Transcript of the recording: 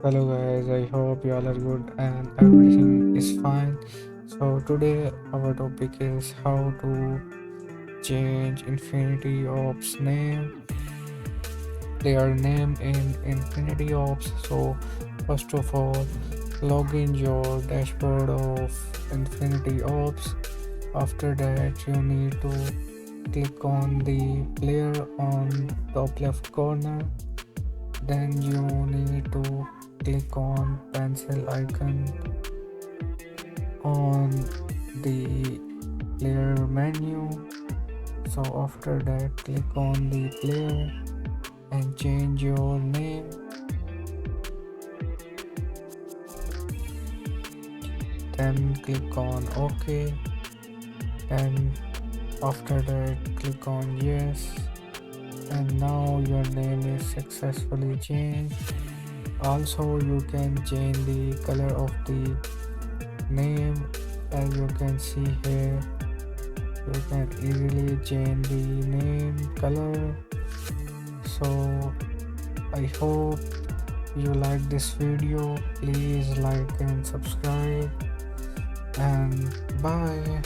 Hello guys, I hope you all are good and everything is fine. So today our topic is how to change Infinity Ops name, player name in Infinity Ops. So first of all, log in your dashboard of Infinity Ops. After that, you need to click on the player on top left corner. Then you need to click on pencil icon on the player menu. So after that, click on the player and change your name. Then click on OK. Then after that, click on yes. And now your name is successfully changed. Also, you can change the color of the name. As you can see here, you can easily change the name color. So I hope you like this video. Please like and subscribe, and bye.